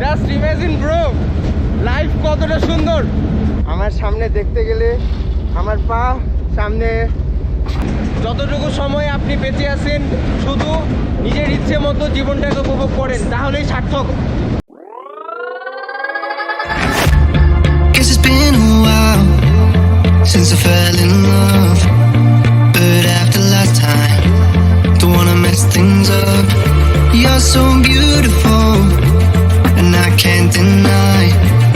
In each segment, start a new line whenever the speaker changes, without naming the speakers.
Just imagine bro, life কতটা সুন্দর। আমার সামনে দেখতে গেলে আমার পা সামনে, যতটুকু সময় আপনি বেঁচে আছেন শুধু নিজের ইচ্ছে মতো জীবনটাকে উপভোগ করেন, তাহলেই সার্থক।
Guess it's been a while since I fell in love, but after last time, don't wanna mess things up. You're so beautiful, and I can't deny.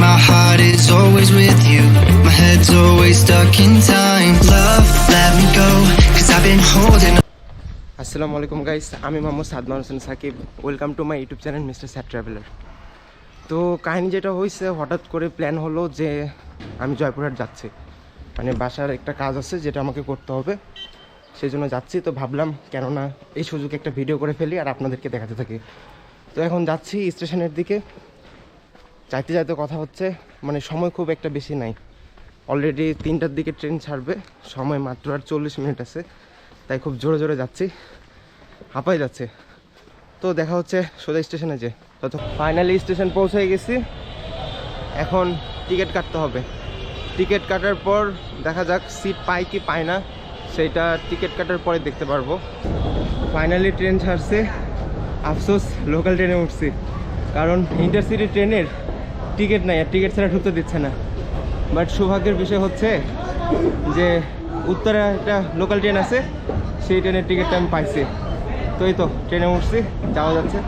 My heart is always with you, my head's always stuck in time. Love, let me go, 'cause I've been holding.
আসসালামু আলাইকুম guys, আমি Mohammad Sadman Hossain Sakib. Welcome to my YouTube channel mister sad traveller. তো কাহিনী যেটা হয়েছে, হঠাৎ করে plan হলো যে আমি জয়পুরহাট যাচ্ছি, মানে বাসার একটা কাজ আছে যেটা আমাকে করতে হবে, সেই জন্য যাচ্ছি। তো ভাবলাম কেননা এই সুযোগে একটা ভিডিও করে ফেলি আর আপনাদেরকে দেখাতে থাকি। তো এখন যাচ্ছি স্টেশনের দিকে, যাইতে যাইতে কথা হচ্ছে, মানে সময় খুব একটা বেশি নাই। অলরেডি 3টার দিকে ট্রেন ছাড়বে, সময় মাত্র আর 40 মিনিট আছে, তাই খুব জোরে জোরে যাচ্ছি, হাঁপাই যাচ্ছে। তো দেখা হচ্ছে সোজা স্টেশনে। যে তত ফাইনালি স্টেশন পৌঁছে গেছি, এখন টিকিট কাটতে হবে। টিকিট কাটার পর দেখা যাক সিট পাই কি পায় না, সেইটা টিকিট কাটার পরে দেখতে পারবো। ফাইনালি ট্রেন ছাড়ছে, আফসোস লোকাল ট্রেনে উঠছি, কারণ ইন্টারসিটি ট্রেনের টিকিট নাই, আর টিকিট ছাড়া ঢুকতে দিচ্ছে না। বাট সৌভাগ্যের বিষয় হচ্ছে যে উত্তরে একটা লোকাল ট্রেন আছে, সেই ট্রেনের টিকিটটা আমি পাইছি। তো এই তো ট্রেনে উঠছি, যাওয়া যাচ্ছে।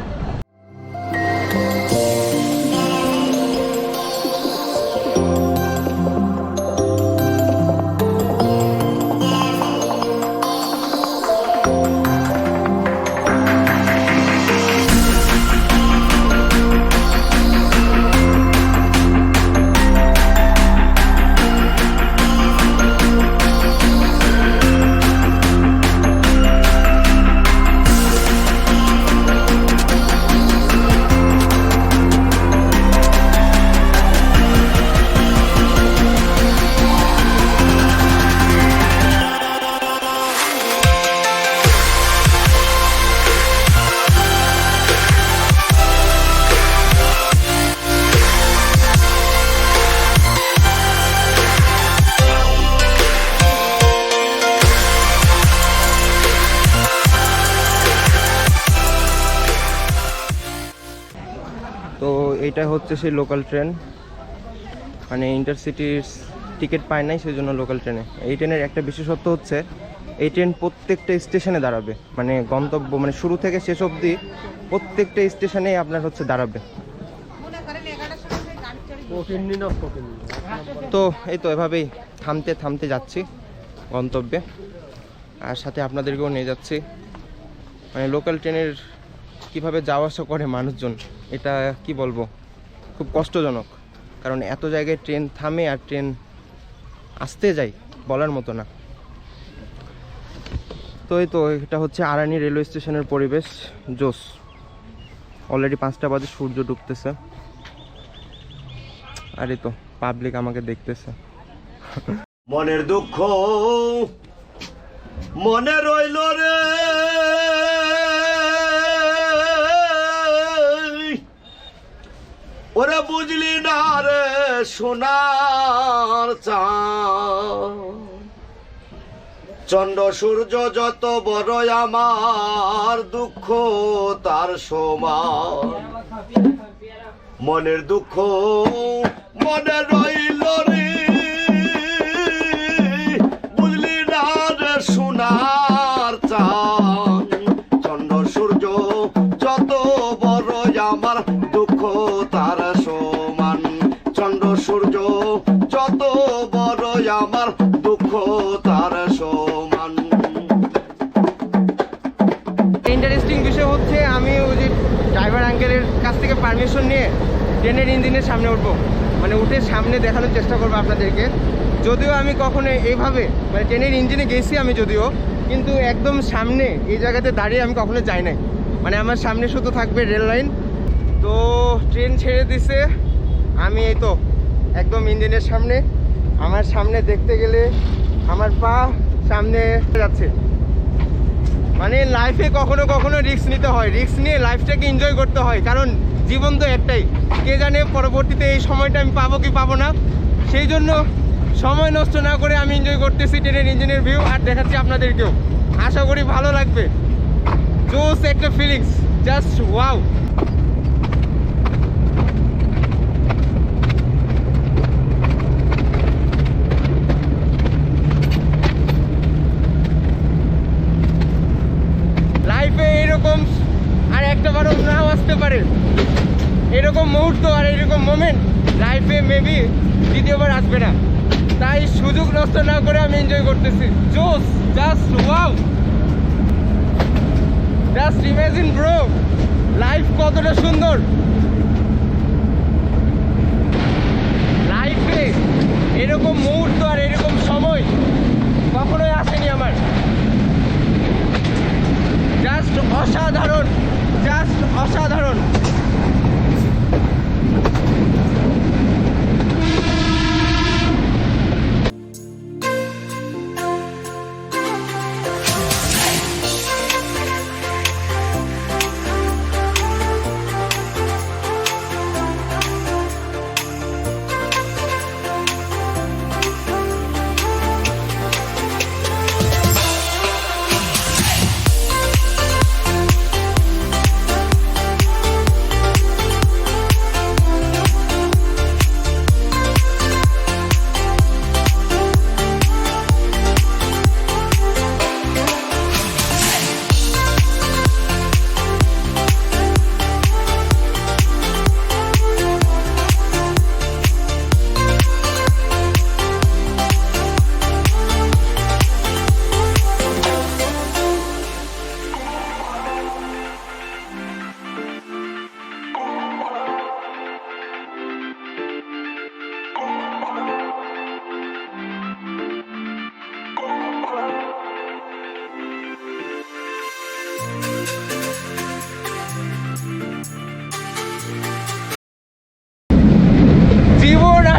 তো এইটা হচ্ছে সেই লোকাল ট্রেন, মানে ইন্টারসিটির টিকিট পায় নাই, সেই জন্য লোকাল ট্রেনে। এই ট্রেনের একটা বিশেষত্ব হচ্ছে এই ট্রেন প্রত্যেকটা স্টেশনে দাঁড়াবে, মানে গন্তব্য মানে শুরু থেকে শেষ অবধি প্রত্যেকটা স্টেশনেই আপনার হচ্ছে দাঁড়াবে। তো এই তো এভাবেই থামতে থামতে যাচ্ছি গন্তব্যে, আর সাথে আপনাদেরকেও নিয়ে যাচ্ছি। মানে লোকাল ট্রেনের কিভাবে যাওয়া আসা করে মানুষজন, এটা কি বলবো, খুব কষ্টজনক। কারণ এত জায়গায় ট্রেন থামে আর ট্রেন আসতে যায়, বলার মতো না। তো এই তো এটা হচ্ছে আরানি রেলওয়ে স্টেশনের পরিবেশ, জোস। অলরেডি 5টা বাজে, সূর্য ডুবতেছে, আর এই তো পাবলিক আমাকে দেখতেছে।
মনের দুঃখ মনে রইল রে, ওরে বুঝলি না রে সোনার চাঁদ, চন্দ্র সূর্য যত বড় আমার দুঃখ তার সমান। মনের দুঃখ মনে রইল রে, বুঝলি না রে সোনার চাঁদ, চন্দ্র সূর্য যত বড় আমার দুঃখ তার সমান। চন্দ্র সূর্য যত বড় আমার দুঃখ তার সমান।
ইন্টারেস্টিং বিষয় হচ্ছে, আমি ওই যে ড্রাইভার আঙ্কেলের কাছ থেকে পারমিশন নিয়ে ট্রেনের ইঞ্জিনের সামনে উঠবো, মানে উঠে সামনে দেখানোর চেষ্টা করবো আপনাদেরকে। যদিও আমি কখনো এইভাবে মানে ট্রেনের ইঞ্জিনে গেছি আমি যদিও, কিন্তু একদম সামনে এই জায়গাতে দাঁড়িয়ে আমি কখনো যাই নাই। মানে আমার সামনে শুধু থাকবে রেল লাইন। তো ট্রেন ছেড়ে দিছে, আমি এই তো একদম ইঞ্জিনের সামনে। আমার সামনে দেখতে গেলে আমার পা সামনে যাচ্ছে। মানে লাইফে কখনো কখনো রিস্ক নিতে হয়, রিস্ক নিয়ে লাইফটাকে এনজয় করতে হয়। কারণ জীবন তো একটাই, কে জানে পরবর্তীতে এই সময়টা আমি পাবো কি পাবো না। সেই জন্য সময় নষ্ট না করে আমি এনজয় করতেছি ট্রেনের ইঞ্জিনের ভিউ, আর দেখাচ্ছি আপনাদেরকেও। আশা করি ভালো লাগবে। জোস একটা ফিলিংস, জাস্ট ওয়াও। লাইফে এরকম আর একটা বারও নাও আসতে পারে, এরকম মুহূর্ত আর এরকম মোমেন্ট লাইফে মেবি দ্বিতীয়বার আসবে না। তাই সুযোগ নষ্ট না করে আমি এনজয় করতেছি। জোস, just wow. Just imagine bro, life কতটা সুন্দর। লাইফে এরকম মুহূর্ত আর এরকম সময় কখনোই আসেনি আমার। জাস্ট অসাধারণ, জাস্ট অসাধারণ।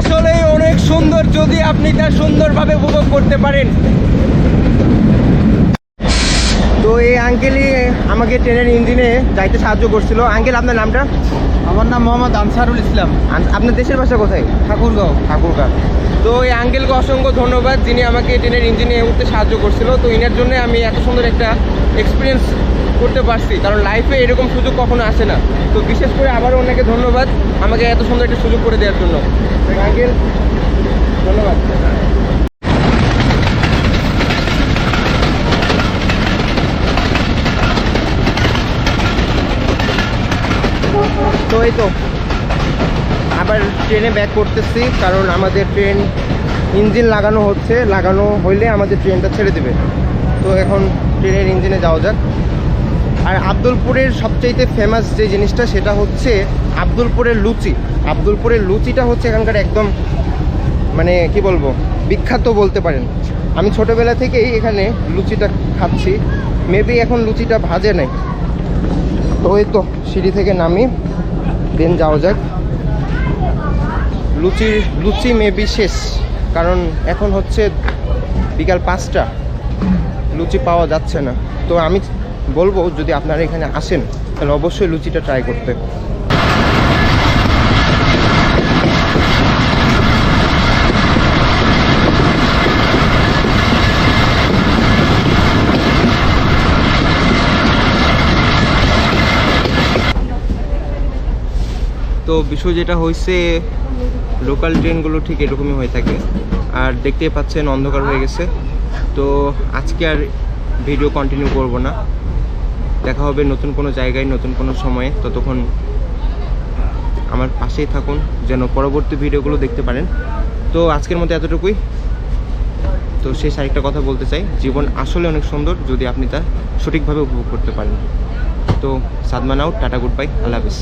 আসলেই অনেক সুন্দর যদি আপনি তা সুন্দরভাবে উপভোগ করতে পারেন। তো এই আঙ্কেলই আমাকে ট্রেনের ইঞ্জিনে যাইতে সাহায্য করছিল। আঙ্কেল, আপনার নামটা?
আমার নাম মোহাম্মদ আনসারুল ইসলাম।
আপনার দেশের ভাষা কোথায়?
ঠাকুরগাঁও।
ঠাকুরগাঁও। তো এই আঙ্কেলকে অসংখ্য ধন্যবাদ, যিনি আমাকে ট্রেনের ইঞ্জিনে উঠতে সাহায্য করছিল। তো এনার জন্য আমি এত সুন্দর একটা এক্সপিরিয়েন্স করতে পারছি, কারণ লাইফে এরকম সুযোগ কখনো আসে না। তো বিশেষ করে আবারও ওনাকে ধন্যবাদ আমাকে এত সুন্দর একটা সুযোগ করে দেওয়ার জন্য। আঙ্কেল, ধন্যবাদ। তো এই তো আবার ট্রেনে ব্যাক করতেছি, কারণ আমাদের ট্রেন ইঞ্জিন লাগানো হচ্ছে, লাগানো হইলে আমাদের ট্রেনটা ছেড়ে দেবে। তো এখন ট্রেনের ইঞ্জিনে যাওয়া যাক। আর আব্দুলপুরের সবচাইতে ফেমাস যে জিনিসটা সেটা হচ্ছে আব্দুলপুরের লুচি। আব্দুলপুরের লুচিটা হচ্ছে এখানকার একদম মানে কি বলবো, বিখ্যাত বলতে পারেন। আমি ছোটোবেলা থেকেই এখানে লুচিটা খাচ্ছি, মেবি এখন লুচিটা ভাজে নাই। তো ওই তো সিঁড়ি থেকে নামি দেন যাওয়া যাক। লুচি মেবি শেষ, কারণ এখন হচ্ছে বিকাল 5টা, লুচি পাওয়া যাচ্ছে না। তো আমি বলবো যদি আপনারা এখানে আসেন তাহলে অবশ্যই লুচিটা ট্রাই করতে। তো বিষয় যেটা হয়েছে, লোকাল ট্রেনগুলো ঠিক এরকমই হয়ে থাকে। আর দেখতেই পাচ্ছেন অন্ধকার হয়ে গেছে। তো আজকে আর ভিডিও কন্টিনিউ করব না, দেখা হবে নতুন কোনো জায়গায় নতুন কোনো সময়ে। ততক্ষণ আমার পাশেই থাকুন যেন পরবর্তী ভিডিওগুলো দেখতে পারেন। তো আজকের মতো এতটুকুই। তো শেষ আরেকটা কথা বলতে চাই, জীবন আসলে অনেক সুন্দর যদি আপনি তা সঠিকভাবে উপভোগ করতে পারেন। তো Sadman out, tata, good bye, Allah হাফিজ।